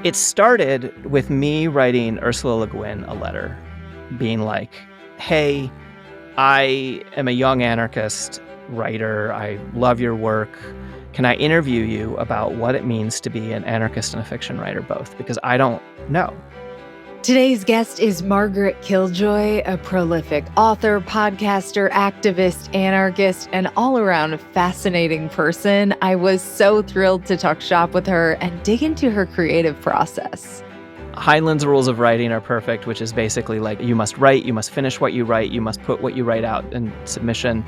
It started with me writing Ursula Le Guin a letter, being like, hey, I am a young anarchist writer. I love your work. Can I interview you about what it means to be an anarchist and a fiction writer both? Because I don't know. Today's guest is Margaret Killjoy, a prolific author, podcaster, activist, anarchist, and all-around fascinating person. I was so thrilled to talk shop with her and dig into her creative process. Heinlein's rules of writing are perfect, which is basically like you must write, you must finish what you write, you must put what you write out in submission.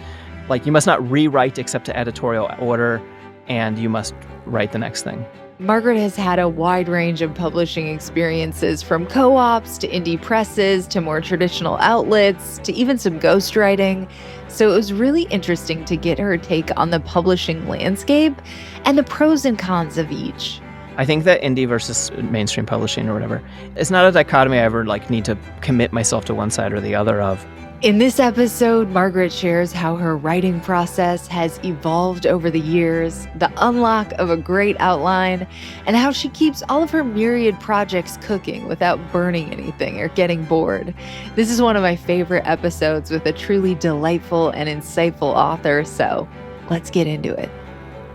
Like you must not rewrite except to editorial order, and you must write the next thing. Margaret has had a wide range of publishing experiences, from co-ops to indie presses to more traditional outlets to even some ghostwriting. So it was really interesting to get her take on the publishing landscape and the pros and cons of each. I think that indie versus mainstream publishing or whatever, it's not a dichotomy I ever need to commit myself to one side or the other of. In this episode, Margaret shares how her writing process has evolved over the years, the unlock of a great outline, and how she keeps all of her myriad projects cooking without burning anything or getting bored. This is one of my favorite episodes with a truly delightful and insightful author, so let's get into it.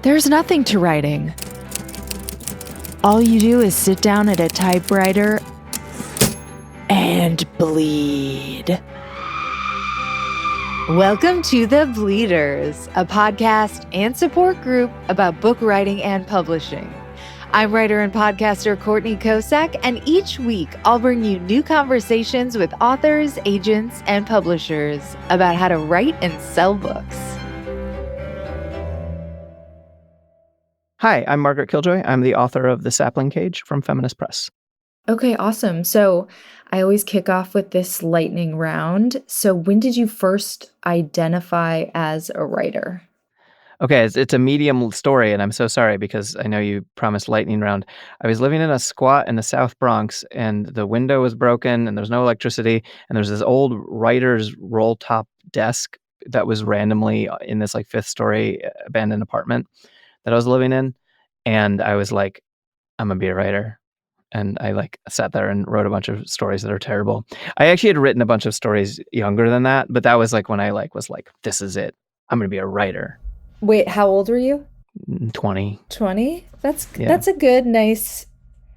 There's nothing to writing. All you do is sit down at a typewriter and bleed. Welcome to The Bleeders, a podcast and support group about book writing and publishing. I'm writer and podcaster Courtney Kosak, and each week I'll bring you new conversations with authors, agents, and publishers about how to write and sell books. Hi, I'm Margaret Killjoy. I'm the author of The Sapling Cage from Feminist Press. Okay, awesome. So I always kick off with this lightning round. So when did you first identify as a writer? Okay, it's a medium story, and I'm so sorry because I know you promised lightning round. I was living in a squat in the South Bronx, and the window was broken, and there's no electricity, and there's this old writer's roll-top desk that was randomly in this like fifth story abandoned apartment that I was living in, and I was like, I'm gonna be a writer. And I like sat there and wrote a bunch of stories that are terrible. I actually had written a bunch of stories younger than that, but that was like when I was like, this is it. I'm going to be a writer. Wait, how old were you? 20. 20? That's a good, nice,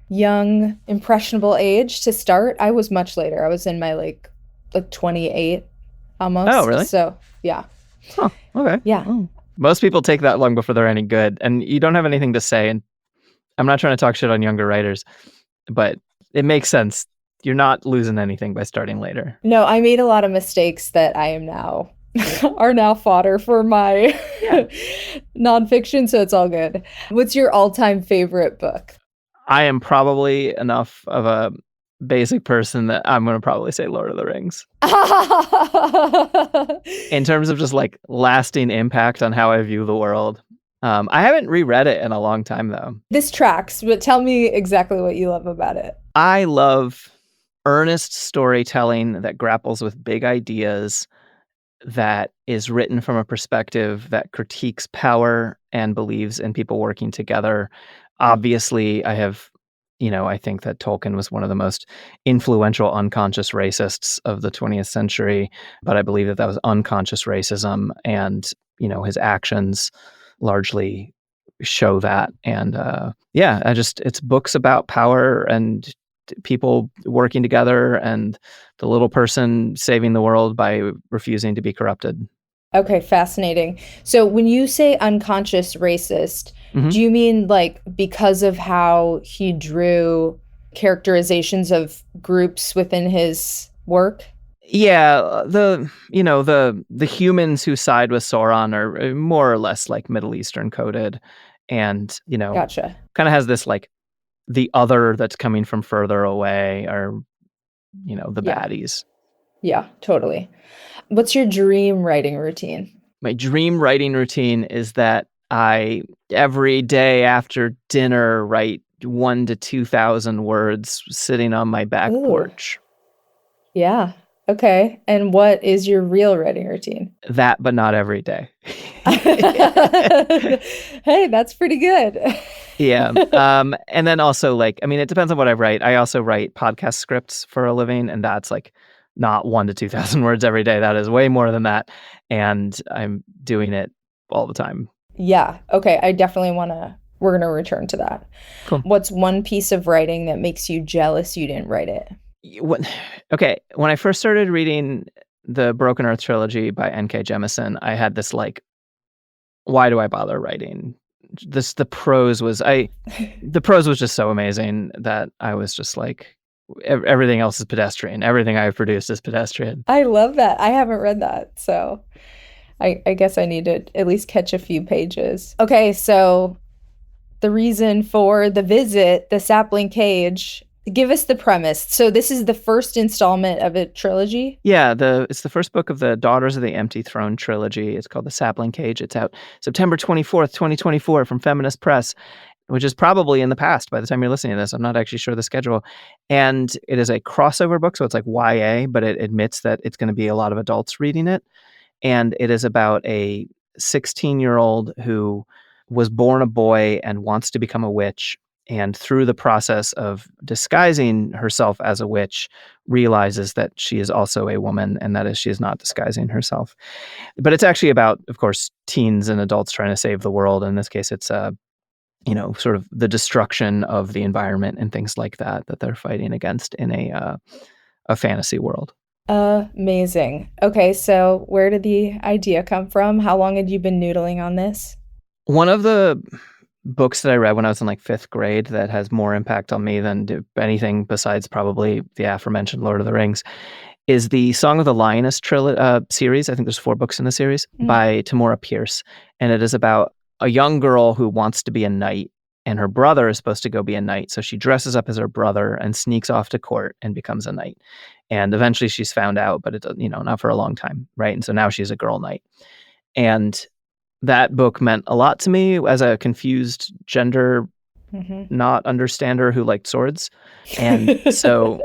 young, impressionable age to start. I was much later. I was in my like 28 almost. Oh, really? So, yeah. Oh, okay. Yeah. Oh. Most people take that long before they're any good, and you don't have anything to say. And I'm not trying to talk shit on younger writers, but it makes sense. You're not losing anything by starting later. No, I made a lot of mistakes that I am now are now fodder for my nonfiction, so it's all good. What's your all-time favorite book? I am probably enough of a basic person that I'm going to probably say Lord of the Rings. In terms of just like lasting impact on how I view the world. I haven't reread it in a long time, though. This tracks, but tell me exactly what you love about it. I love earnest storytelling that grapples with big ideas, that is written from a perspective that critiques power and believes in people working together. Obviously, I think that Tolkien was one of the most influential unconscious racists of the 20th century, but I believe that was unconscious racism, and, his actions largely show that. And it's books about power and people working together and the little person saving the world by refusing to be corrupted. Okay, fascinating. So when you say unconscious racist, do you mean like because of how he drew characterizations of groups within his work? Yeah, the humans who side with Sauron are more or less like Middle Eastern coded, and Gotcha. kind of has this like the other that's coming from further away are the baddies. Yeah, totally. What's your dream writing routine? My dream writing routine is that I every day after dinner write 1,000 to 2,000 words sitting on my back porch. Yeah. Okay. And what is your real writing routine? That, but not every day. Hey, that's pretty good. Yeah. And then also like, I mean, it depends on what I write. I also write podcast scripts for a living, and that's like not 1 to 2,000 words every day. That is way more than that. And I'm doing it all the time. Yeah. Okay. I definitely we're going to return to that. Cool. What's one piece of writing that makes you jealous you didn't write it? Okay. When I first started reading the Broken Earth trilogy by N.K. Jemisin, I had this like, why do I bother writing? The prose was just so amazing that I was just like, everything else is pedestrian. Everything I've produced is pedestrian. I love that. I haven't read that. So I guess I need to at least catch a few pages. Okay. So the reason for the visit, the sapling cage, give us the premise. So this is the first installment of a trilogy? Yeah, it's the first book of the Daughters of the Empty Throne trilogy. It's called The Sapling Cage. It's out September 24th, 2024 from Feminist Press, which is probably in the past by the time you're listening to this. I'm not actually sure the schedule. And it is a crossover book, so it's like YA, but it admits that it's going to be a lot of adults reading it. And it is about a 16-year-old who was born a boy and wants to become a witch. And through the process of disguising herself as a witch, realizes that she is also a woman, and that is, she is not disguising herself. But it's actually about, of course, teens and adults trying to save the world. In this case, it's sort of the destruction of the environment and things like that they're fighting against in a fantasy world. Amazing. Okay, so where did the idea come from? How long had you been noodling on this? One of the books that I read when I was in like 5th grade that has more impact on me than anything besides probably the aforementioned Lord of the Rings is the Song of the Lioness series. I think there's 4 books in the series by Tamora Pierce. And it is about a young girl who wants to be a knight, and her brother is supposed to go be a knight. So she dresses up as her brother and sneaks off to court and becomes a knight. And eventually she's found out, but not for a long time. Right. And so now she's a girl knight. And that book meant a lot to me as a confused gender not understander who liked swords. And so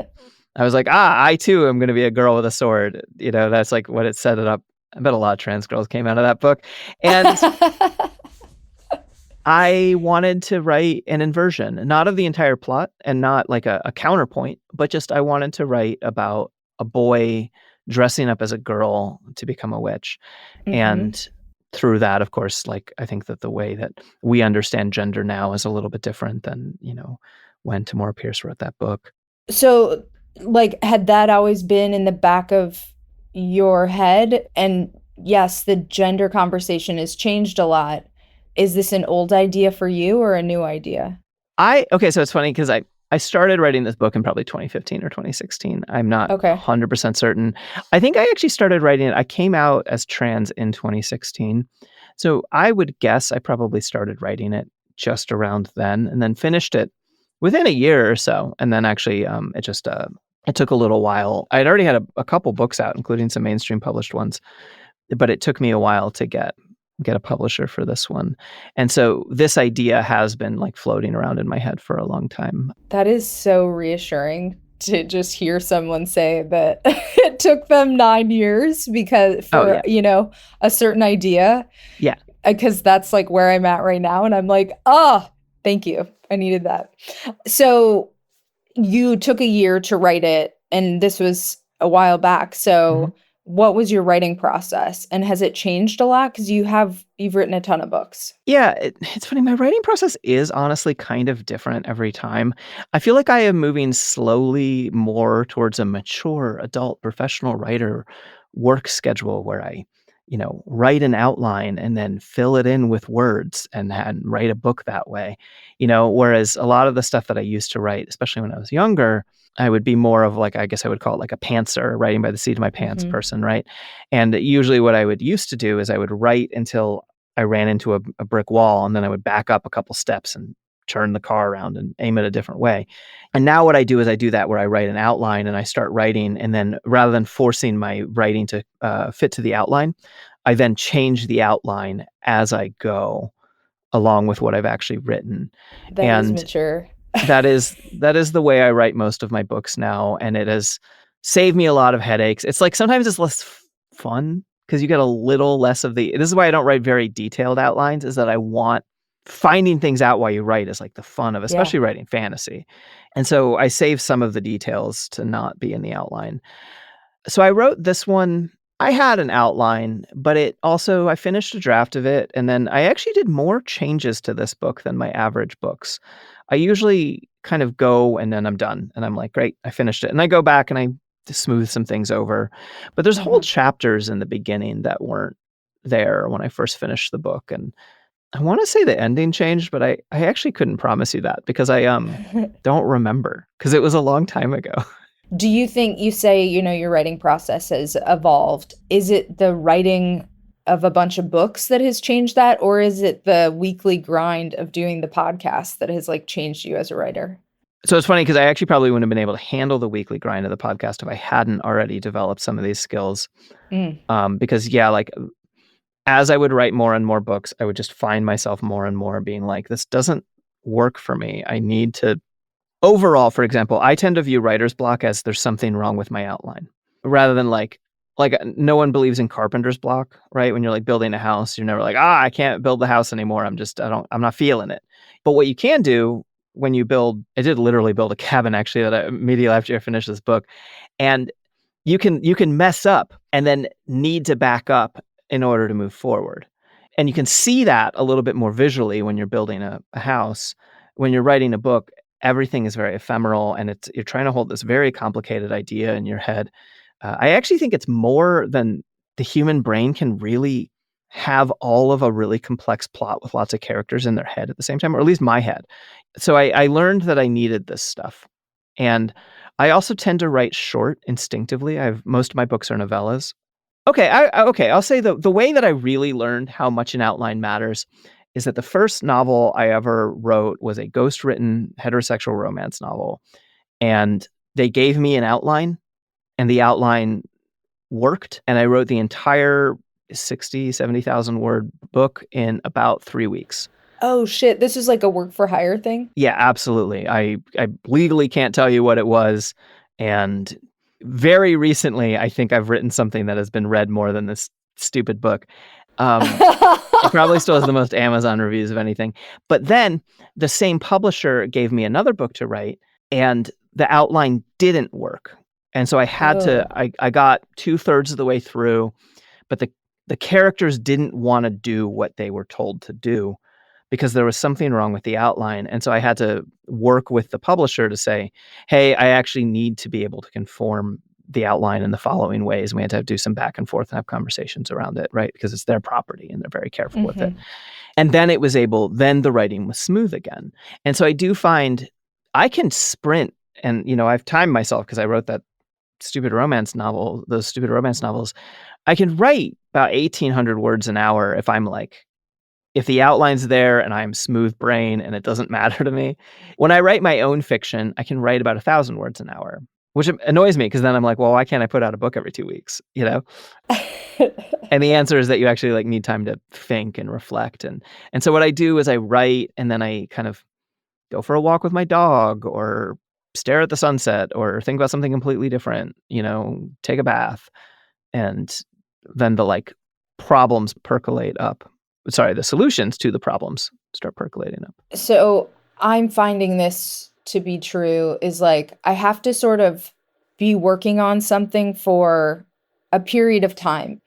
I was like, I too am going to be a girl with a sword. That's like what it set it up. I bet a lot of trans girls came out of that book. And I wanted to write an inversion, not of the entire plot and not like a counterpoint, but just I wanted to write about a boy dressing up as a girl to become a witch. And through that, of course, like I think that the way that we understand gender now is a little bit different than, when Tamora Pierce wrote that book. So, like, had that always been in the back of your head? And yes, the gender conversation has changed a lot. Is this an old idea for you or a new idea? Okay, so it's funny because I started writing this book in probably 2015 or 2016. I'm not 100% certain. I think I actually started writing it. I came out as trans in 2016. So I would guess I probably started writing it just around then and then finished it within a year or so. And then actually it took a little while. I'd already had a couple books out, including some mainstream published ones, but it took me a while to get a publisher for this one. And so this idea has been like floating around in my head for a long time. That is so reassuring to just hear someone say that it took them 9 years because for, a certain idea. Yeah. Because that's like where I'm at right now. And I'm like, thank you. I needed that. So you took a year to write it, and this was a while back. So what was your writing process, and has it changed a lot? Because you've written a ton of books. Yeah, it's funny. My writing process is honestly kind of different every time. I feel like I am moving slowly more towards a mature adult professional writer work schedule where I, write an outline and then fill it in with words and write a book that way. Whereas a lot of the stuff that I used to write, especially when I was younger, I would be more of like, I guess I would call it like a pantser, writing by the seat of my pants person, right? And usually what I would used to do is I would write until I ran into a brick wall, and then I would back up a couple steps and turn the car around and aim it a different way. And now what I do is I do that where I write an outline and I start writing, and then rather than forcing my writing to fit to the outline, I then change the outline as I go along with what I've actually written. That is mature. that is the way I write most of my books now, and it has save me a lot of headaches. It's like sometimes it's less fun because you get a little less of the this is why I don't write very detailed outlines, is that I want finding things out while you write is like the fun of Yeah. especially writing fantasy. And so I save some of the details to not be in the outline. So I wrote this one. I had an outline, but I finished a draft of it, and then I actually did more changes to this book than my average books. I usually kind of go and then I'm done, and I'm like, "Great, I finished it." And I go back and I smooth some things over. But there's whole Mhm. chapters in the beginning that weren't there when I first finished the book, and I wanna say the ending changed, but I actually couldn't promise you that because I, don't remember because it was a long time ago. Do you think you say, your writing process has evolved? Is it the writing of a bunch of books that has changed that, or is it the weekly grind of doing the podcast that has, like, changed you as a writer? So it's funny because I actually probably wouldn't have been able to handle the weekly grind of the podcast if I hadn't already developed some of these skills. Mm. Because yeah, like as I would write more and more books, I would just find myself more and more being like, this doesn't work for me. I need to overall, for example, I tend to view writer's block as there's something wrong with my outline rather than no one believes in carpenter's block, right? When you're like building a house, you're never like, I can't build the house anymore. I'm not feeling it. But what you can do when you build, I did literally build a cabin actually that immediately after I finished this book. And you can mess up and then need to back up in order to move forward. And you can see that a little bit more visually when you're building a house. When you're writing a book, everything is very ephemeral and you're trying to hold this very complicated idea in your head. I actually think it's more than the human brain can really have all of a really complex plot with lots of characters in their head at the same time, or at least my head. So I learned that I needed this stuff. And I also tend to write short instinctively. Most of my books are novellas. Okay, I'll say the way that I really learned how much an outline matters is that the first novel I ever wrote was a ghost-written heterosexual romance novel, and they gave me an outline, and the outline worked, and I wrote the entire 70,000 word book in about 3 weeks. Oh, shit, this is like a work for hire thing? Yeah, absolutely. I legally can't tell you what it was, and very recently, I think I've written something that has been read more than this stupid book. It probably still has the most Amazon reviews of anything. But then the same publisher gave me another book to write, and the outline didn't work. And so I had to Oh. I got 2/3 of the way through, but the characters didn't wanna do what they were told to do because there was something wrong with the outline, and so I had to work with the publisher to say, "Hey, I actually need to be able to conform the outline in the following ways." We had to do some back and forth and have conversations around it, right? Because it's their property and they're very careful with it. Mhm. And then the writing was smooth again. And so I do find I can sprint and, I've timed myself because I wrote those stupid romance novels. I can write about 1,800 words an hour if the outline's there and I'm smooth brain and it doesn't matter to me. When I write my own fiction, I can write about 1,000 words an hour, which annoys me because then I'm like, well, why can't I put out a book every 2 weeks, And the answer is that you actually need time to think and reflect. And so what I do is I write and then I kind of go for a walk with my dog or stare at the sunset or think about something completely different, take a bath. And then the problems percolate up. Sorry, the solutions to the problems start percolating up. So I'm finding this to be true is like I have to sort of be working on something for a period of time.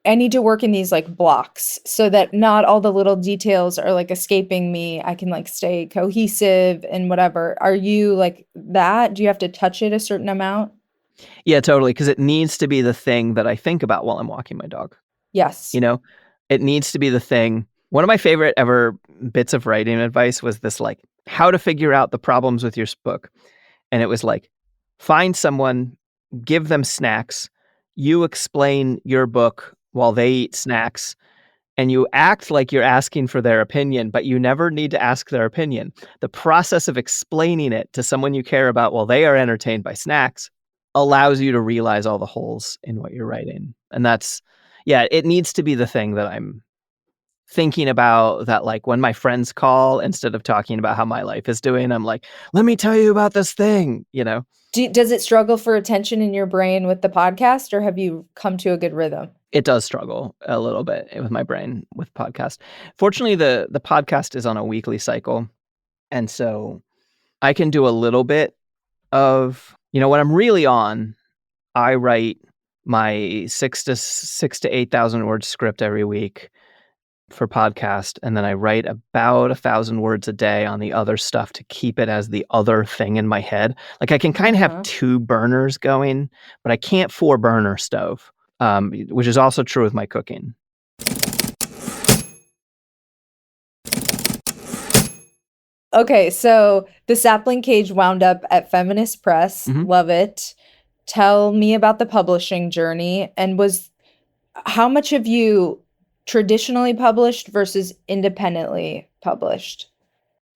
I need to work in these like blocks so that not all the little details are like escaping me. I can like stay cohesive and whatever. Are you like that? Do you have to touch it a certain amount? Yeah, totally, because it needs to be the thing that I think about while I'm walking my dog, Yes. you know? It needs to be the thing. One of my favorite ever bits of writing advice was this, how to figure out the problems with your book. And it was like, find someone, give them snacks, you explain your book while they eat snacks, and you act like you're asking for their opinion, but you never need to ask their opinion. The process of explaining it to someone you care about while they are entertained by snacks allows you to realize all the holes in what you're writing. And yeah, it needs to be the thing that I'm thinking about that, like, when my friends call, instead of talking about how my life is doing, I'm like, let me tell you about this thing, you know? Does it struggle for attention in your brain with the podcast, or have you come to a good rhythm? It does struggle a little bit with my brain with podcast. Fortunately, the podcast is on a weekly cycle, and so I can do a little bit of, when I'm really on, I write my 6 to 8,000 word script every week for podcast, and then I write about 1,000 words a day on the other stuff to keep it as the other thing in my head. Like, I can kind of have Uh-huh. 2 burners going, but I can't 4-burner stove, which is also true with my cooking. Okay, so the Sapling Cage wound up at Feminist Press. Mhm. Love it. Tell me about the publishing journey, and how much have you traditionally published versus independently published?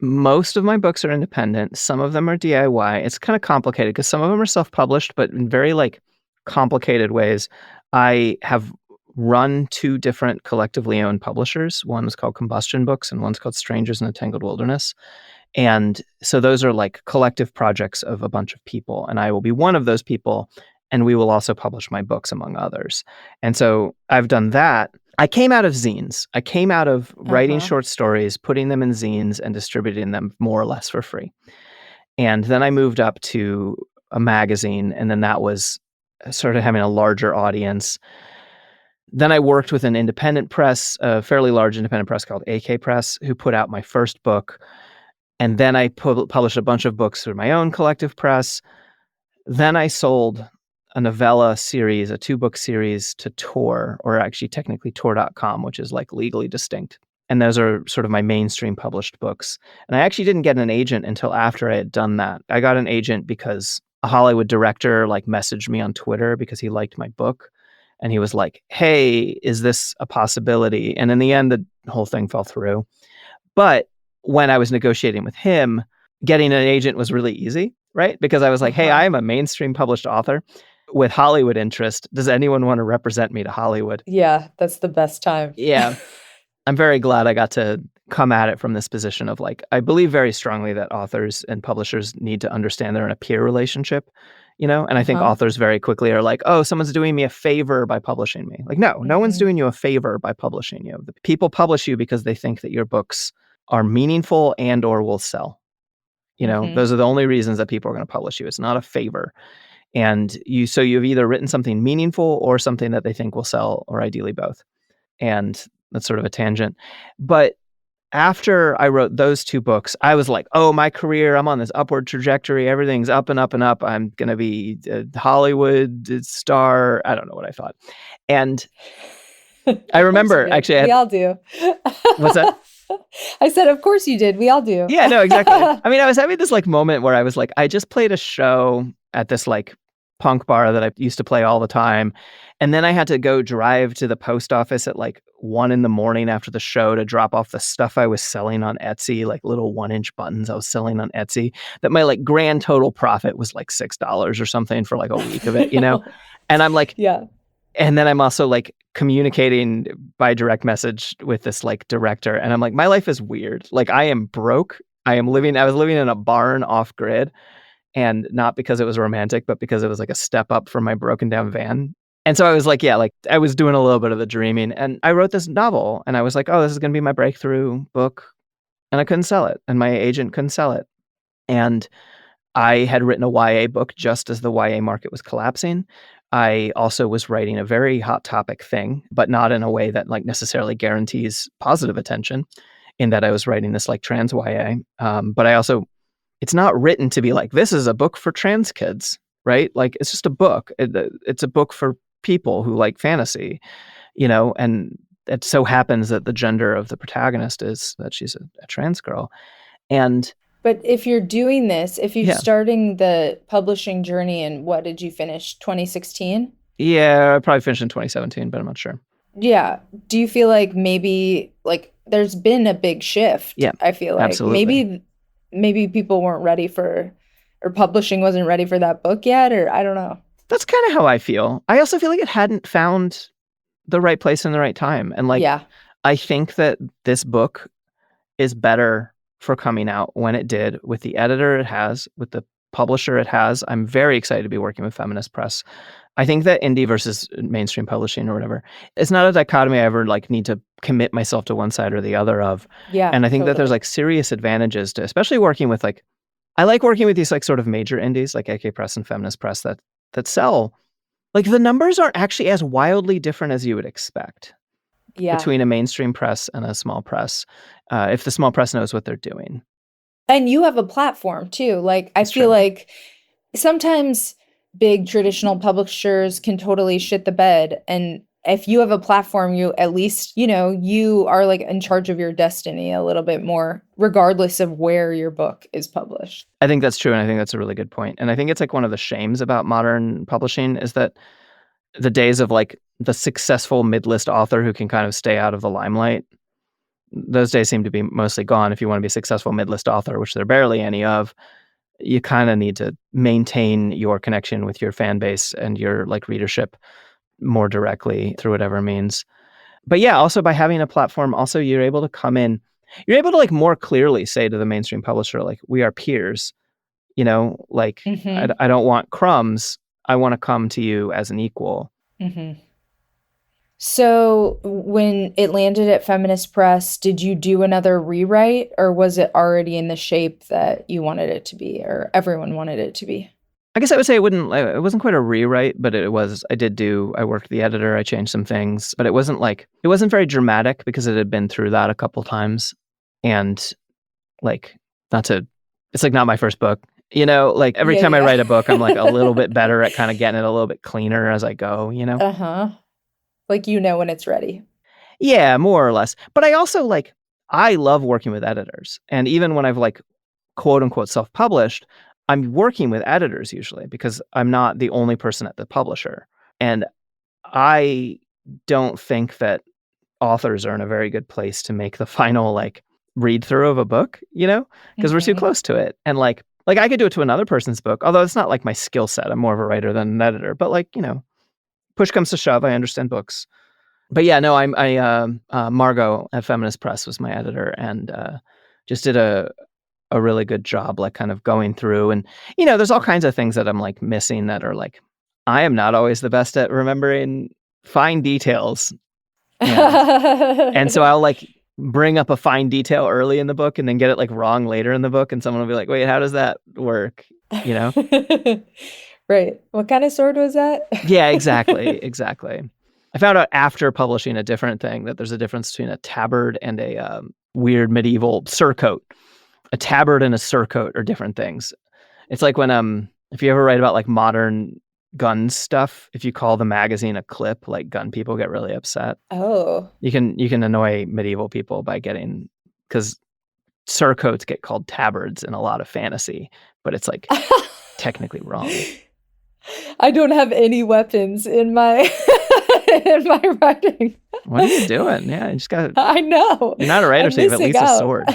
Most of my books are independent. Some of them are DIY. It's kind of complicated because some of them are self-published, but in very, like, complicated ways. I have run 2 different collectively owned publishers. One is called Combustion Books, and one's called Strangers in a Tangled Wilderness. And so those are, like, collective projects of a bunch of people, and I will be one of those people, and we will also publish my books, among others. And so I've done that. I came out of zines. I came out of writing Uh-huh. short stories, putting them in zines, and distributing them more or less for free. And then I moved up to a magazine, and then that was sort of having a larger audience. Then I worked with an independent press, a fairly large independent press called AK Press, who put out my first book. And then I published a bunch of books through my own collective press. Then I sold a novella series, a 2-book series, to Tor, or actually technically Tor.com, which is, like, legally distinct. And those are sort of my mainstream published books. And I actually didn't get an agent until after I had done that. I got an agent because a Hollywood director, like, messaged me on Twitter because he liked my book. And he was like, hey, is this a possibility? And in the end, the whole thing fell through. But when I was negotiating with him, getting an agent was really easy, right? Because I was like, hey, Uh-huh. I am a mainstream published author with Hollywood interest. Does anyone want to represent me to Hollywood? Yeah, that's the best time. Yeah. I'm very glad I got to come at it from this position of, like, I believe very strongly that authors and publishers need to understand they're in a peer relationship, and I think Uh-huh. authors very quickly are like, oh, someone's doing me a favor by publishing me. Like, no one's Mhm. doing you a favor by publishing you. The people publish you because they think that your books are meaningful and or will sell. Mhm. Those are the only reasons that people are going to publish you. It's not a favor. And you've either written something meaningful or something that they think will sell, or ideally both. And that's sort of a tangent. But after I wrote those 2 books, I was like, oh, my career, I'm on this upward trajectory. Everything's up and up and up. I'm going to be a Hollywood star. I don't know what I thought. And I Of course you remember, did. actually, We all do. what's that? I said, of course you did. We all do. Yeah, no, exactly. I mean, I was having this, like, moment where I was like, I just played a show at this, like, punk bar that I used to play all the time. And then I had to go drive to the post office at, like, 1 a.m. after the show to drop off the stuff I was selling on Etsy, like little 1-inch buttons I was selling on Etsy, that my, like, grand total profit was like $6 or something for, like, a week of it, And I'm like, Yeah. and then I'm also, like, communicating by direct message with this, like, director, and I'm like, my life is weird. Like, I am broke. I was living in a barn off grid, and not because it was romantic, but because it was, like, a step up from my broken down van. And so I was like, yeah, like, I was doing a little bit of the dreaming, and I wrote this novel, and I was like, oh, this is gonna be my breakthrough book, and I couldn't sell it, and my agent couldn't sell it. And I had written a YA book just as the YA market was collapsing. I also was writing a very hot topic thing, but not in a way that, like, necessarily guarantees positive attention, in that I was writing this, like, trans YA. But I also, it's not written to be like, this is a book for trans kids, right? Like, it's just a book. It's a book for people who like fantasy, and it so happens that the gender of the protagonist is that she's a trans girl. And But if you're doing this, if you're yeah. starting the publishing journey in, what did you finish? 2016? Yeah, I probably finished in 2017, but I'm not sure. Yeah. Do you feel like maybe, like, there's been a big shift? Yeah, I feel like absolutely. maybe people weren't ready for, or publishing wasn't ready for that book yet, or I don't know. That's kind of how I feel. I also feel like it hadn't found the right place in the right time. And, like, Yeah. I think that this book is better for coming out when it did, with the editor it has, with the publisher it has. I'm very excited to be working with Feminist Press. I think that indie versus mainstream publishing or whatever, it's not a dichotomy I ever like need to commit myself to one side or the other of. Yeah, And I think that there's totally. like serious advantages to, especially working with like, I like working with these like sort of major indies like AK Press and Feminist Press that sell. Like the numbers aren't actually as wildly different as you would expect Yeah. between a mainstream press and a small press, if the small press knows what they're doing. And you have a platform too. Like, I That's feel true. like sometimes big traditional publishers can totally shit the bed. And if you have a platform, you at least, you are like in charge of your destiny a little bit more, regardless of where your book is published. I think that's true, and I think that's a really good point. And I think it's like one of the shames about modern publishing is that the days of like the successful mid-list author who can kind of stay out of the limelight, those days seem to be mostly gone. If you want to be a successful mid-list author, which there are barely any of, you kind of need to maintain your connection with your fan base and your like readership more directly through whatever means. But yeah, also by having a platform, also you're able to come in, you're able to like more clearly say to the mainstream publisher, like, we are peers, like Hmm. I don't want crumbs. I want to come to you as an equal. Hmm. So when it landed at Feminist Press, did you do another rewrite or was it already in the shape that you wanted it to be or everyone wanted it to be? I guess I would say it wasn't quite a rewrite, but I worked the editor, I changed some things, but it wasn't very dramatic because it had been through that a couple times. And like, not to, it's like not my first book, like every Yeah, time I yeah. write a book, I'm like a little bit better at kind of getting it a little bit cleaner as I go. Uh-huh. Like when it's ready. Yeah, more or less. But I also like, I love working with editors. And even when I've like quote unquote self-published, I'm working with editors usually because I'm not the only person at the publisher. And I don't think that authors are in a very good place to make the final like read through of a book, because we're too Hmm. close to it. And like I could do it to another person's book, although it's not like my skill set. I'm more of a writer than an editor. But like, push comes to shove, I understand books. But yeah, no, Margot at Feminist Press was my editor and just did a really good job, like kind of going through. And, there's all kinds of things that I'm like missing that are like, I am not always the best at remembering fine details. And so I'll like bring up a fine detail early in the book and then get it like wrong later in the book. And someone will be like, wait, how does that work? Right. What kind of sword was that? Yeah, exactly. Exactly. I found out after publishing a different thing that there's a difference between a tabard and a weird medieval surcoat. A tabard and a surcoat are different things. It's like when if you ever write about like modern gun stuff, if you call the magazine a clip, like gun people get really upset. Oh. You can annoy medieval people by because surcoats get called tabards in a lot of fantasy, but it's like technically wrong. I don't have any weapons in my in my writing. What are you doing? Yeah, you just got. I know. You're not a writer, I'm so you have at missing least a out. sword.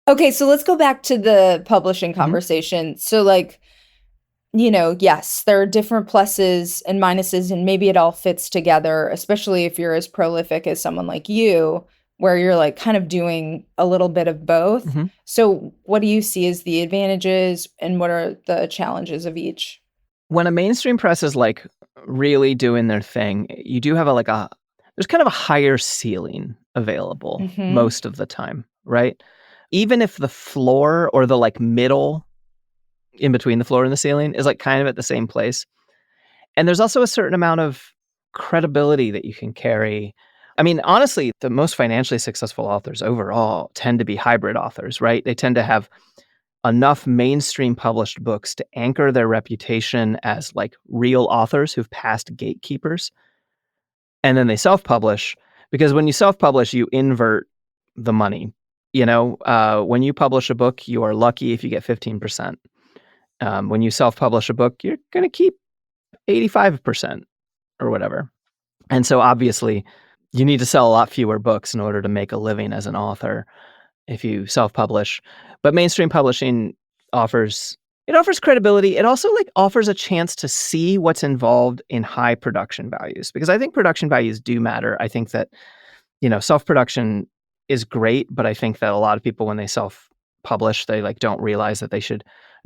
Okay, so let's go back to the publishing Mhm. conversation. So yes, there are different pluses and minuses, and maybe it all fits together, especially if you're as prolific as someone like you, where you're like kind of doing a little bit of both. Mhm. So, what do you see as the advantages and what are the challenges of each? When a mainstream press is like really doing their thing, you do have there's kind of a higher ceiling available Hmm. most of the time, right? Even if the floor or the like middle in between the floor and the ceiling is like kind of at the same place. And there's also a certain amount of credibility that you can carry. I mean, honestly, the most financially successful authors overall tend to be hybrid authors, right? They tend to have enough mainstream published books to anchor their reputation as like real authors who've passed gatekeepers. And then they self-publish because when you self-publish, you invert the money. When you publish a book, you are lucky if you get 15%. When you self-publish a book, you're going to keep 85% or whatever. And so obviously, you need to sell a lot fewer books in order to make a living as an author if you self-publish. But mainstream publishing offers It offers credibility. It also, like, offers a chance to see what's involved in high production values, because I think production values do matter. I think that, self-production is great, but I think that a lot of people, when they self-publish, they, like, don't realize that they should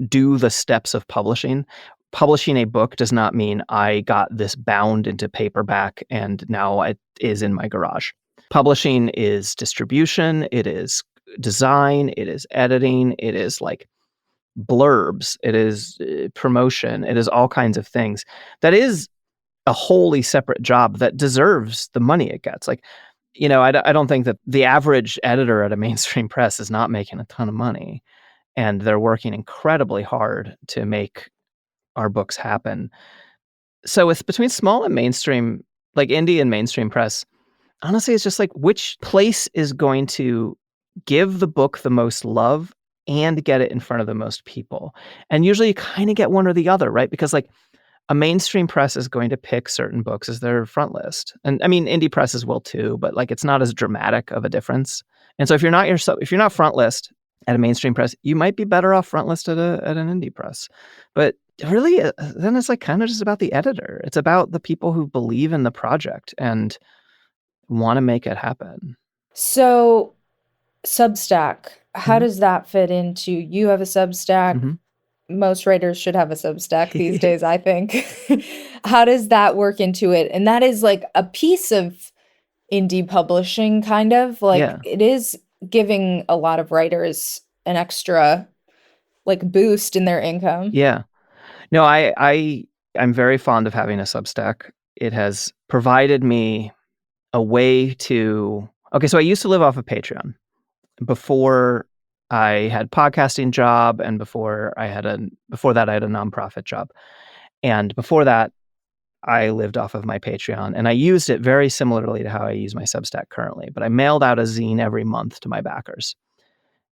do the steps of publishing. Publishing a book does not mean I got this bound into paperback and now it is in my garage. Publishing is distribution, it is design, it is editing, it is, like, blurbs, it is promotion, it is all kinds of things. That is a wholly separate job that deserves the money it gets. Like, I don't think that the average editor at a mainstream press is not making a ton of money, and they're working incredibly hard to make our books happen. So it's between small and mainstream, like indie and mainstream press. Honestly, it's just like which place is going to give the book the most love and get it in front of the most people. And usually you kind of get one or the other, right? Because like a mainstream press is going to pick certain books as their front list. And I mean, indie presses will too, but like it's not as dramatic of a difference. And so if you're not front list at a mainstream press, you might be better off front list at an indie press. But really, then it's like kind of just about the editor. It's about the people who believe in the project and want to make it happen. So, Substack, how Mhm. does that fit into you have a Substack? Mhm. Most writers should have a Substack these days, I think. How does that work into it? And that is like a piece of indie publishing, kind of like Yeah. it is giving a lot of writers an extra like boost in their income. Yeah. No, I'm very fond of having a Substack. It has provided me a way to okay, so I used to live off of Patreon before I had podcasting job and before that I had a nonprofit job. And before that, I lived off of my Patreon, and I used it very similarly to how I use my Substack currently, but I mailed out a zine every month to my backers.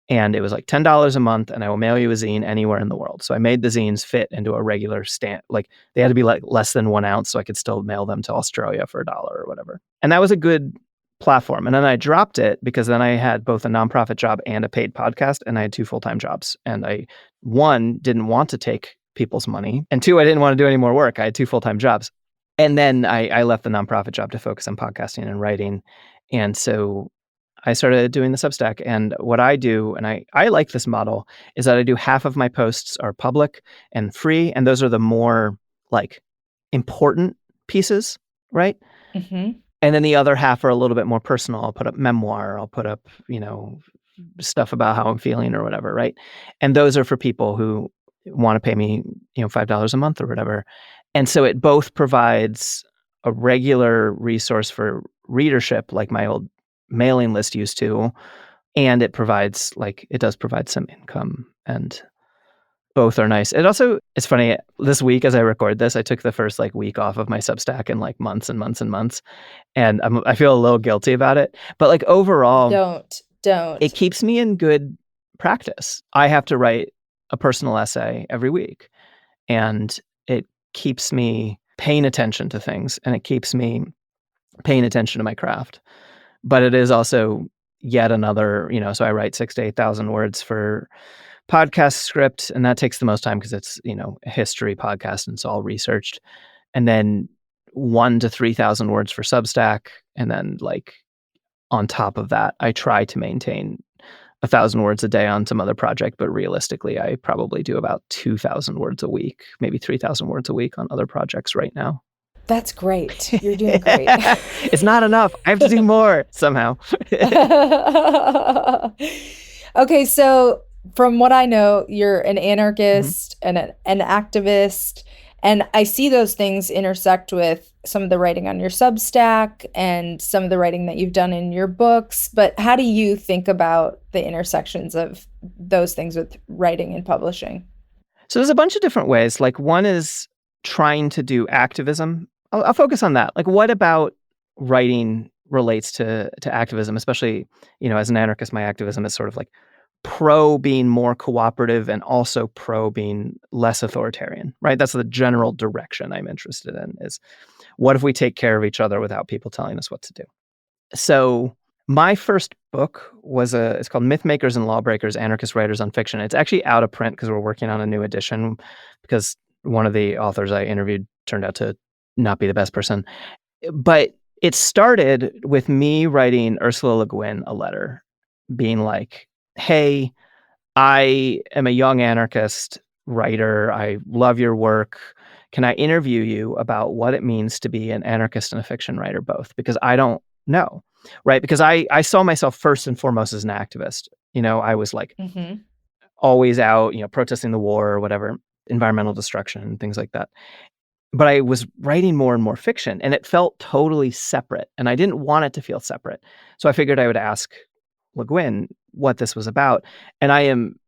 And it was like $10 a month, and I will mail you a zine anywhere in the world. So I made the zines fit into a regular stamp. Like they had to be like less than 1 ounce, so I could still mail them to Australia for $1 or whatever. And that was a good platform. And then I dropped it because then I had both a nonprofit job and a paid podcast, and I had 2 full-time jobs. And one, didn't want to take people's money, and two, I didn't want to do any more work. I had 2 full-time jobs. And then I left the nonprofit job to focus on podcasting and writing. And so I started doing the Substack, and what I do, and I like this model, is that I do half of my posts are public and free, and those are the more like important pieces, right? Hmm. And then the other half are a little bit more personal. I'll put up memoir, I'll put up, stuff about how I'm feeling or whatever, right? And those are for people who want to pay me, $5 a month or whatever. And so it both provides a regular resource for readership, like my old mailing list used to, and it does provide some income, and both are nice. It's funny, this week as I record this, I took the first like week off of my Substack in like months and months and months, and I feel a little guilty about it. But like overall, it Don't. keeps me in good practice. I have to write a personal essay every week, and it keeps me paying attention to things, and it keeps me paying attention to my craft. But it is also yet another, so I write 6 to 8,000 words for podcast script, and that takes the most time because it's, a history podcast, and it's all researched. And then 1 to 3,000 words for Substack, and then like on top of that, I try to maintain 1,000 words a day on some other project, but realistically, I probably do about 2,000 words a week, maybe 3,000 words a week on other projects right now. That's great. You're doing great. It's not enough. I have to do more somehow. Okay, so from what I know, you're an Mhm. anarchist and an activist, and I see those things intersect with some of the writing on your Substack and some of the writing that you've done in your books. But how do you think about the intersections of those things with writing and publishing? So there's a bunch of different ways. Like one is trying to do activism. I'll focus on that. Like what about writing relates to activism, especially, as an anarchist, my activism is sort of like pro being more cooperative and also pro being less authoritarian, right? That's the general direction I'm interested in is what if we take care of each other without people telling us what to do? So My first book it's called Myth Makers and Lawbreakers, Anarchist Writers on Fiction. It's actually out of print because we're working on a new edition because one of the authors I interviewed turned out to not be the best person. But it started with me writing Ursula Le Guin a letter being like, "Hey, I am a young anarchist writer. I love your work. Can I interview you about what it means to be an anarchist and a fiction writer both? Because I don't know." Right? Because I saw myself first and foremost as an activist. I was like Mhm. always out, protesting the war or whatever, environmental destruction and things like that. But I was writing more and more fiction, and it felt totally separate, and I didn't want it to feel separate. So I figured I would ask Le Guin what this was about, and I am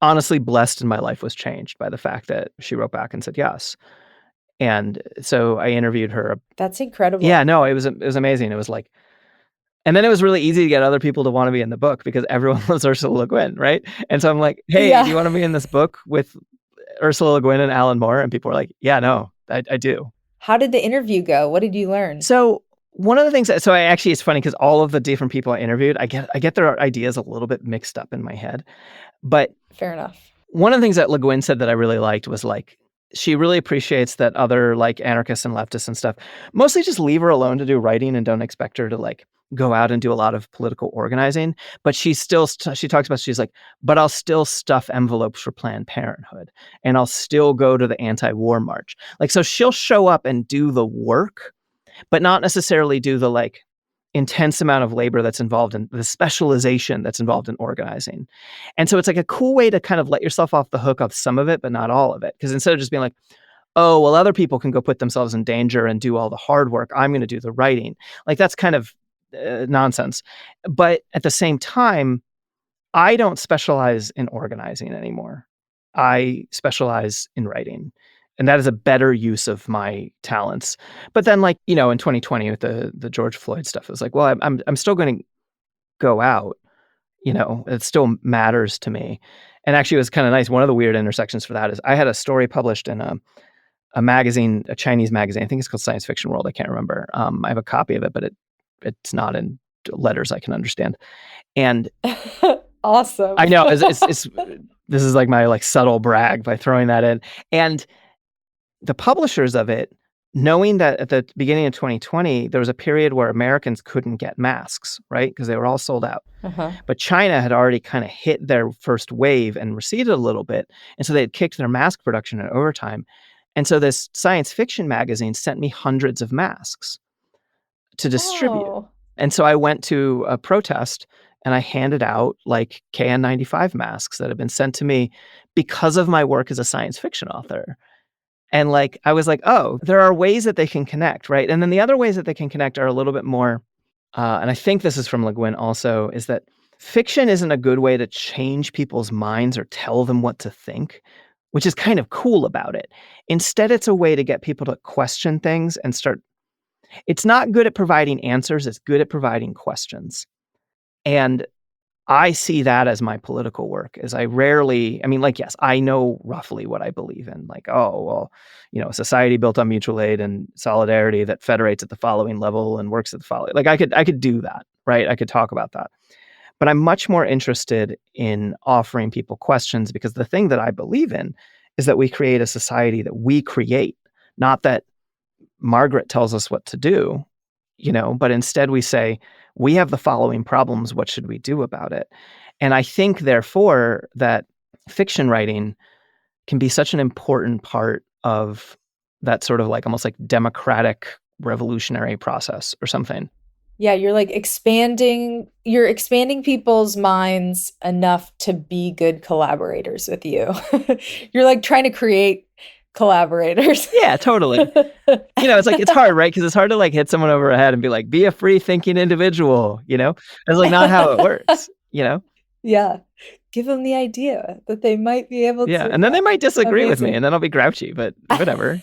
honestly blessed, and my life was changed by the fact that she wrote back and said yes. And so I interviewed her. That's incredible. Yeah, no, it was amazing. It was like, and then it was really easy to get other people to want to be in the book because everyone loves Ursula Le Guin, right? And so I'm like, "Hey, do Yeah. you want to be in this book with Ursula Le Guin and Alan Moore?" And people are like, "Yeah, no, I do." How did the interview go? What did you learn? So one of the things so I actually, it's funny because all of the different people I interviewed, I get their ideas a little bit mixed up in my head. But Fair enough. one of the things that Le Guin said that I really liked was like, she really appreciates that other like anarchists and leftists and stuff mostly just leave her alone to do writing and don't expect her to like go out and do a lot of political organizing. But she talks about, she's like, but I'll still stuff envelopes for Planned Parenthood and I'll still go to the anti-war march. Like, so she'll show up and do the work, but not necessarily do the like intense amount of labor that's involved in the specialization that's involved in organizing. And so it's like a cool way to kind of let yourself off the hook of some of it, but not all of it. Because instead of just being like, "Oh, well, other people can go put themselves in danger and do all the hard work, I'm going to do the writing." Like, that's kind of nonsense. But at the same time, I don't specialize in organizing anymore. I specialize in writing. And that is a better use of my talents. But then, like, in 2020 with the George Floyd stuff, it was like, well, I'm still going to go out. It still matters to me. And actually, it was kind of nice. One of the weird intersections for that is I had a story published in a magazine, a Chinese magazine. I think it's called Science Fiction World. I can't remember. I have a copy of it, but it's not in letters I can understand. And Awesome. I know it's this is like my like subtle brag by throwing that in. And the publishers of it, knowing that at the beginning of 2020, there was a period where Americans couldn't get masks, right? Because they were all sold out. Uh-huh. But China had already kind of hit their first wave and receded a little bit. And so they had kicked their mask production in overtime. And so this science fiction magazine sent me hundreds of masks to distribute. Oh. And so I went to a protest and I handed out like KN95 masks that had been sent to me because of my work as a science fiction author. And like, I was like, oh, there are ways that they can connect, right? And then the other ways that they can connect are a little bit more, and I think this is from Le Guin also, is that fiction isn't a good way to change people's minds or tell them what to think, which is kind of cool about it. Instead, it's a way to get people to question things and start. It's not good at providing answers, it's good at providing questions. And I see that as my political work, as I rarely, I mean, like, yes, I know roughly what I believe in. Like, oh, well, a society built on mutual aid and solidarity that federates at the following level and works at the following. Like, I could do that, right? I could talk about that. But I'm much more interested in offering people questions because the thing that I believe in is that we create a society that we create, not that Margaret tells us what to do, but instead we say, we have the following problems. What should we do about it? And I think, therefore, that fiction writing can be such an important part of that sort of like almost like democratic revolutionary process or something. Yeah, you're expanding people's minds enough to be good collaborators with you. You're like trying to create collaborators. Yeah, totally. It's like, it's hard, right? Because it's hard to like hit someone over the head and be like, be a free thinking individual, It's like not how it works. Yeah. Give them the idea that they might be able Yeah. to. And then they might disagree with me Amazing. and then I'll be grouchy, but whatever.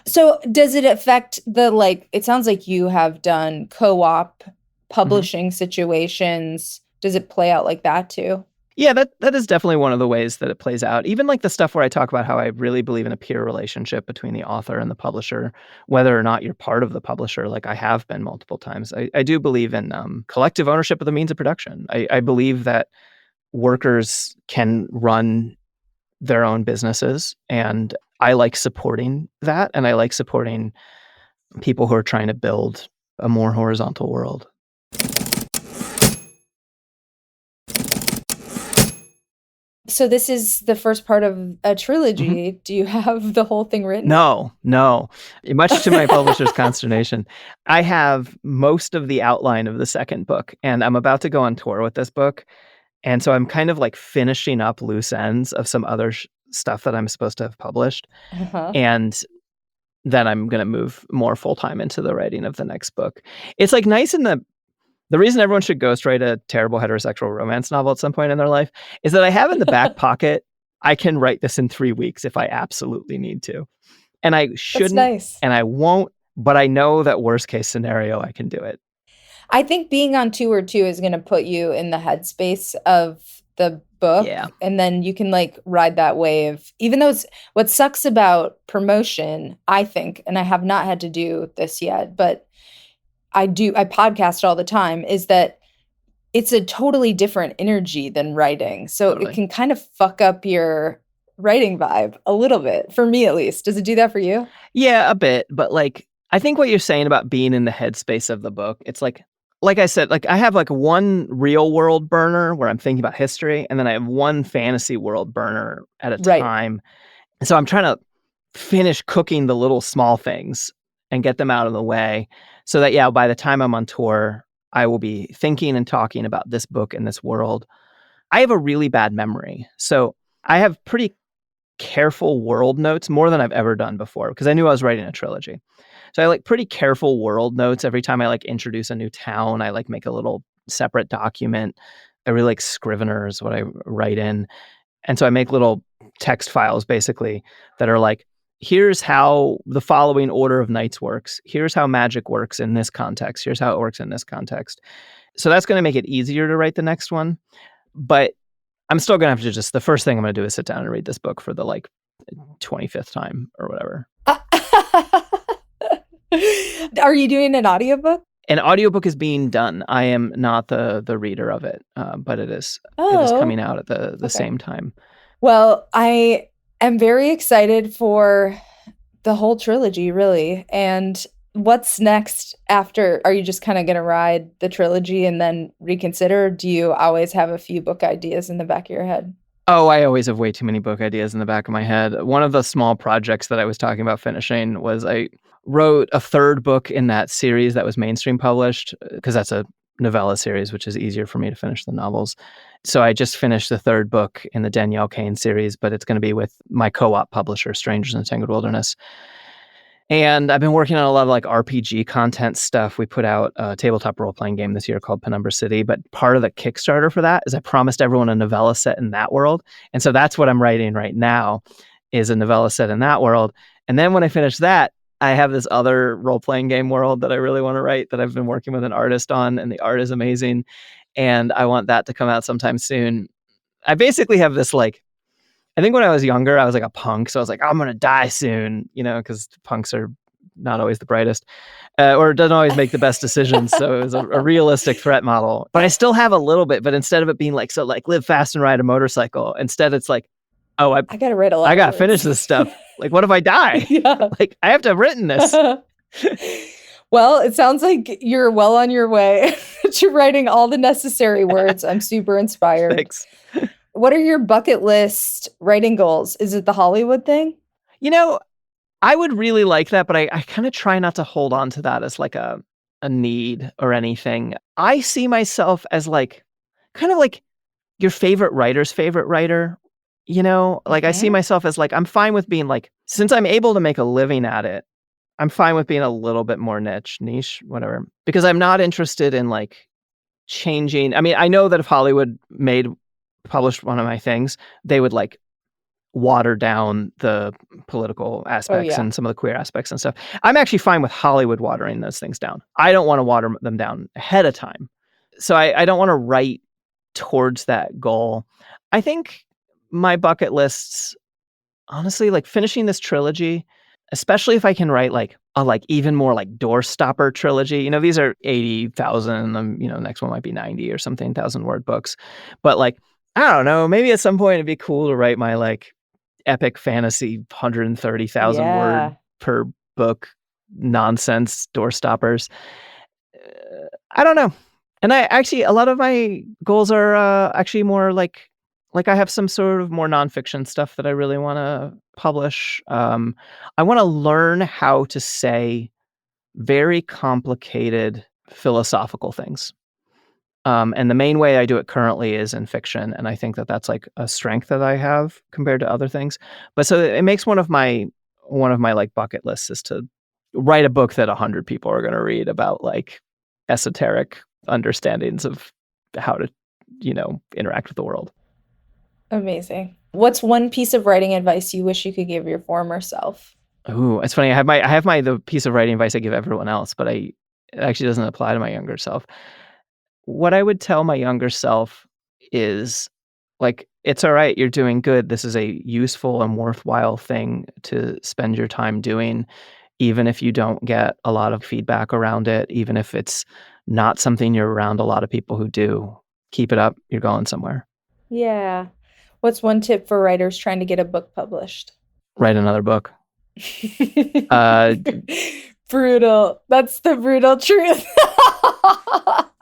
So does it affect it sounds like you have done co-op publishing situations. Does it play out like that too? Yeah, that is definitely one of the ways that it plays out. Even like the stuff where I talk about how I really believe in a peer relationship between the author and the publisher, whether or not you're part of the publisher, like I have been multiple times. I do believe in collective ownership of the means of production. I believe that workers can run their own businesses, and I like supporting that, and I like supporting people who are trying to build a more horizontal world. So this is the first part of a Mhm. trilogy. Do you have the whole thing written? No, no. Much to my publisher's consternation, I have most of the outline of the second book, and I'm about to go on tour with this book, and so I'm kind of, like, finishing up loose ends of some other stuff that I'm supposed to have published, Uh-huh. and then I'm gonna move more full-time into the writing of the next book. It's, like, nice in the reason everyone should ghostwrite a terrible heterosexual romance novel at some point in their life is that I have in the back pocket, I can write this in 3 weeks if I absolutely need to. And I That's shouldn't, nice. and I won't, but I know that worst case scenario, I can do it. I think being on tour too is gonna put you in the headspace of the book, Yeah, and then you can, like, ride that wave. Even though it's what sucks about promotion, I think, and I have not had to do this yet, but I podcast all the time, is that it's a totally different energy than writing. So it totally. can kind of fuck up your writing vibe a little bit, for me at least. Does it do that for you? Yeah, a bit, but, like, I think what you're saying about being in the headspace of the book, it's like I said, like, I have, like, one real world burner where I'm thinking about history, and then I have one fantasy world burner at a Right. time. And so I'm trying to finish cooking the little small things and get them out of the way so that, yeah, by the time I'm on tour, I will be thinking and talking about this book and this world. I have a really bad memory. So I have pretty careful world notes more than I've ever done before because I knew I was writing a trilogy. So I like pretty careful world notes every time I like introduce a new town. I like make a little separate document. I really like Scrivener is what I write in. And so I make little text files basically that are like, here's how the following order of knights works. Here's how magic works in this context. Here's how it works in this context. So that's going to make it easier to write the next one. But I'm still going to have to the first thing I'm going to do is sit down and read this book for the like 25th time or whatever. Are you doing an audiobook? An audiobook is being done. I am not the reader of it, but it is Oh, coming out at the okay. same time. Well, I am very excited for the whole trilogy, really. And what's next after? Are you just kind of going to ride the trilogy and then reconsider? Or do you always have a few book ideas in the back of your head? Oh, I always have way too many book ideas in the back of my head. One of the small projects that I was talking about finishing was I wrote a third book in that series that was mainstream published because that's a novella series, which is easier for me to finish than novels. So I just finished the third book in the Danielle Kane series, but it's going to be with my co-op publisher, Strangers in the Tangled Wilderness. And I've been working on a lot of like RPG content stuff. We put out a tabletop role-playing game this year called Penumbra City, but part of the Kickstarter for that is I promised everyone a novella set in that world. And so that's what I'm writing right now is a novella set in that world. And then when I finish that, I have this other role-playing game world that I really want to write that I've been working with an artist on, and the art is amazing. And I want that to come out sometime soon. I basically have this like I think when I was younger, I was like a punk. So I was like, I'm going to die soon, because punks are not always the brightest or doesn't always make the best decisions. So it was a realistic threat model. But I still have a little bit. But instead of it being like, so like live fast and ride a motorcycle, instead it's like, oh, I got to write a lot I of got to finish words. this stuff. Like, what if I die? Yeah. Like, I have to have written this. Well, it sounds like you're well on your way to writing all the necessary words. I'm super inspired. Thanks. What are your bucket list writing goals? Is it the Hollywood thing? You know, I would really like that, but I kind of try not to hold on to that as like a need or anything. I see myself as like kind of like your favorite writer's favorite writer. Like I see Mhm. myself as like I'm fine with being like since I'm able to make a living at it, I'm fine with being a little bit more niche, whatever. Because I'm not interested in like changing. I mean, I know that if Hollywood published one of my things, they would like water down the political Oh, aspects yeah. and some of the queer aspects and stuff. I'm actually fine with Hollywood watering those things down. I don't want to water them down ahead of time. So I don't want to write towards that goal. I think my bucket lists, honestly, like finishing this trilogy, especially if I can write like a even more like doorstopper trilogy. These are 80,000, next one might be 90 or something, 1,000-word books. But like, I don't know, maybe at some point it'd be cool to write my like epic fantasy 130,000 Yeah. word per book nonsense doorstoppers. I don't know. And I actually, a lot of my goals are actually more like I have some sort of more nonfiction stuff that I really want to publish. I want to learn how to say very complicated philosophical things. And the main way I do it currently is in fiction, and I think that that's like a strength that I have compared to other things. But so it makes one of my like bucket lists is to write a book that 100 people are going to read about like esoteric understandings of how to, interact with the world. Amazing. What's one piece of writing advice you wish you could give your former self? Ooh, it's funny. I have the piece of writing advice I give everyone else, but it actually doesn't apply to my younger self. What I would tell my younger self is like, it's all right. You're doing good. This is a useful and worthwhile thing to spend your time doing, even if you don't get a lot of feedback around it, even if it's not something you're around a lot of people who do. Keep it up. You're going somewhere. Yeah. What's one tip for writers trying to get a book published? Write another book. Uh, Brutal. That's the brutal truth.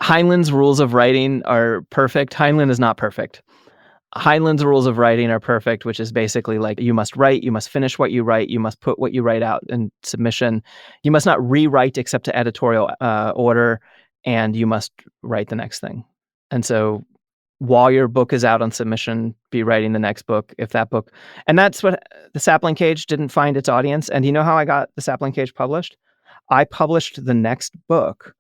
Heinlein's rules of writing are perfect. Heinlein is not perfect. Heinlein's rules of writing are perfect, which is basically like you must write, you must finish what you write, you must put what you write out in submission, you must not rewrite except to editorial order, and you must write the next thing. And so while your book is out on submission, be writing the next book. And that's what the Sapling Cage didn't find its audience. And you know how I got the Sapling Cage published? I published the next book,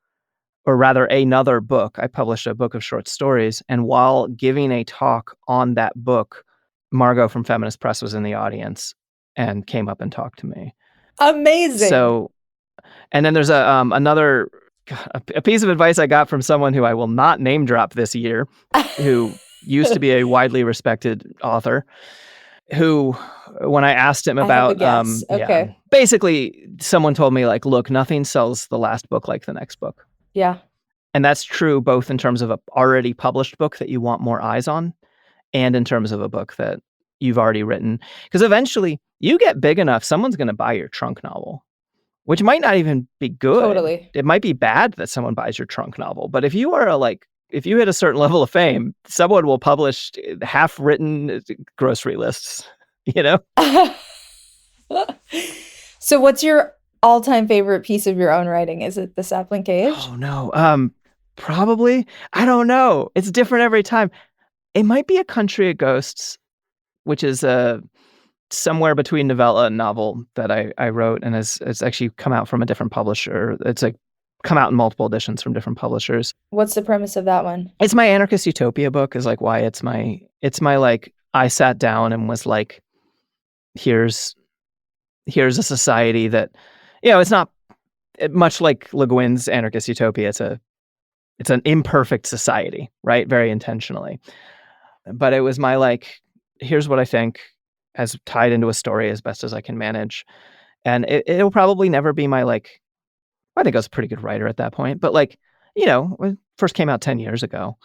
or rather another book. I published a book of short stories. And while giving a talk on that book, Margot from Feminist Press was in the audience and came up and talked to me. Amazing. So, and then there's another piece of advice I got from someone who I will not name drop this year, who used to be a widely respected author, who, when I asked him I have a about, guess. Okay. basically someone told me like, look, nothing sells the last book like the next book. Yeah. And that's true both in terms of a already published book that you want more eyes on, and in terms of a book that you've already written. Because eventually you get big enough, someone's going to buy your trunk novel, which might not even be good. Totally. It might be bad that someone buys your trunk novel. But if you are if you hit a certain level of fame, someone will publish half-written grocery lists, So what's your all-time favorite piece of your own writing? Is it The Sapling Cage? Oh, no. Probably. I don't know. It's different every time. It might be A Country of Ghosts, which is somewhere between novella and novel that I wrote, and it's actually come out from a different publisher. It's like come out in multiple editions from different publishers. What's the premise of that one? It's my Anarchist Utopia book is like why it's my like, I sat down and was like, here's a society that, it's not much like Le Guin's Anarchist Utopia. It's an imperfect society, right? Very intentionally. But it was my like, here's what I think as tied into a story as best as I can manage. And it'll probably never be my like, I think I was a pretty good writer at that point, but like, it first came out 10 years ago,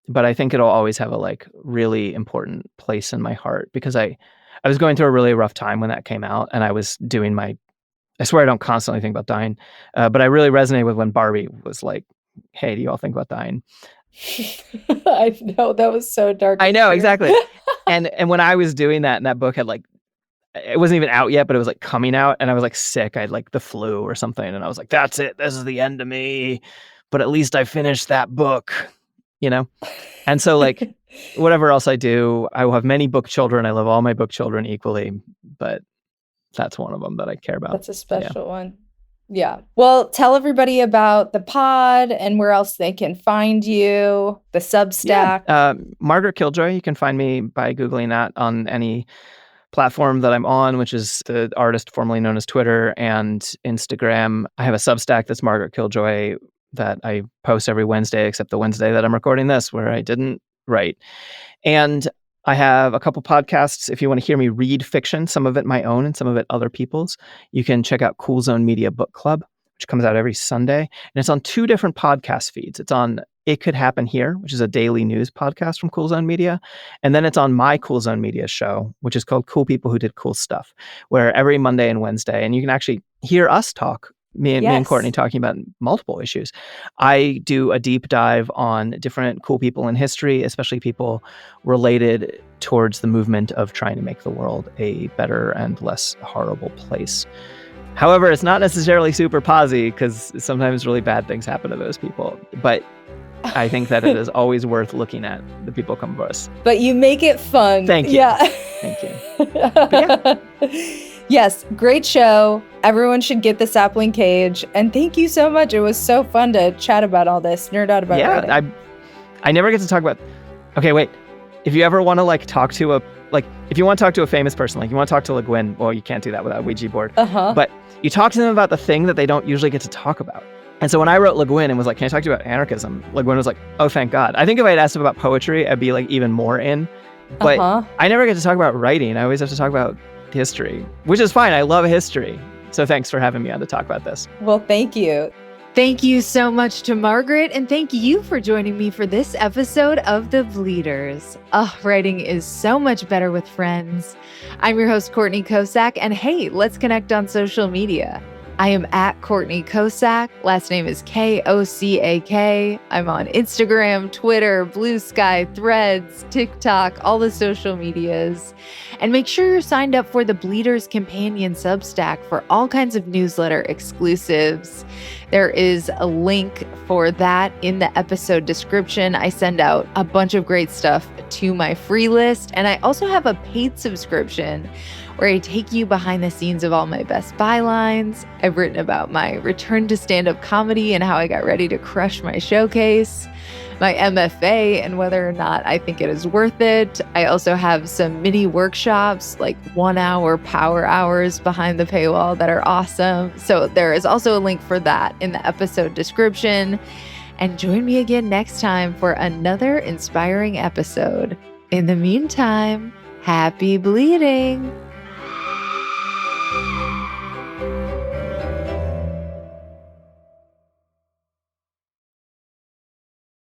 but I think it'll always have a like really important place in my heart because I was going through a really rough time when that came out, and I was doing I swear I don't constantly think about dying, but I really resonated with when Barbie was like, hey, do you all think about dying? I know, that was so dark. I know, exactly. And when I was doing that, and that book had like, it wasn't even out yet, but it was like coming out, and I was like sick. I had like the flu or something, and I was like, that's it. This is the end of me. But at least I finished that book, And so like, whatever else I do, I will have many book children. I love all my book children equally, but that's one of them that I care about. That's a special one. Yeah. Well, tell everybody about the pod and where else they can find you, the Substack. Yeah. Margaret Killjoy. You can find me by Googling that on any platform that I'm on, which is the artist formerly known as Twitter and Instagram. I have a Substack that's Margaret Killjoy that I post every Wednesday, except the Wednesday that I'm recording this, where I didn't Right. And I have a couple podcasts. If you want to hear me read fiction, some of it my own and some of it other people's, you can check out Cool Zone Media Book Club, which comes out every Sunday. And it's on 2 different podcast feeds. It's on It Could Happen Here, which is a daily news podcast from Cool Zone Media. And then it's on my Cool Zone Media show, which is called Cool People Who Did Cool Stuff, where every Monday and Wednesday, and you can actually hear us talk, me and Courtney talking about multiple issues. I do a deep dive on different cool people in history, especially people related towards the movement of trying to make the world a better and less horrible place. However, it's not necessarily super posy because sometimes really bad things happen to those people. But I think that it is always worth looking at the people come to us. But you make it fun. Thank you. Yeah. Thank you. Yes, great show. Everyone should get the Sapling Cage. And thank you so much. It was so fun to chat about all this, nerd out about writing. Yeah, I never get to talk about... Okay, wait. If you ever want to talk to if you want to talk to a famous person, you want to talk to Le Guin, well, you can't do that without a Ouija board. But you talk to them about the thing that they don't usually get to talk about. And so when I wrote Le Guin and was like, can I talk to you about anarchism? Le Guin was like, oh, thank God. I think if I had asked him about poetry, I'd be even more in. But I never get to talk about writing. I always have to talk about history, which is fine. I love history. So thanks for having me on to talk about this. Well, thank you. Thank you so much to Margaret, and thank you for joining me for this episode of The Bleeders. Writing is so much better with friends. I'm your host, Courtney Kosak, and hey, let's connect on social media. I am at Courtney Kosak. Last name is Kosak. I'm on Instagram, Twitter, Blue Sky, Threads, TikTok, all the social medias. And make sure you're signed up for the Bleeders Companion Substack for all kinds of newsletter exclusives. There is a link for that in the episode description. I send out a bunch of great stuff to my free list. And I also have a paid subscription where I take you behind the scenes of all my best bylines. I've written about my return to stand-up comedy and how I got ready to crush my showcase, my MFA and whether or not I think it is worth it. I also have some mini workshops, 1-hour power hours behind the paywall that are awesome. So there is also a link for that in the episode description. And join me again next time for another inspiring episode. In the meantime, happy bleeding.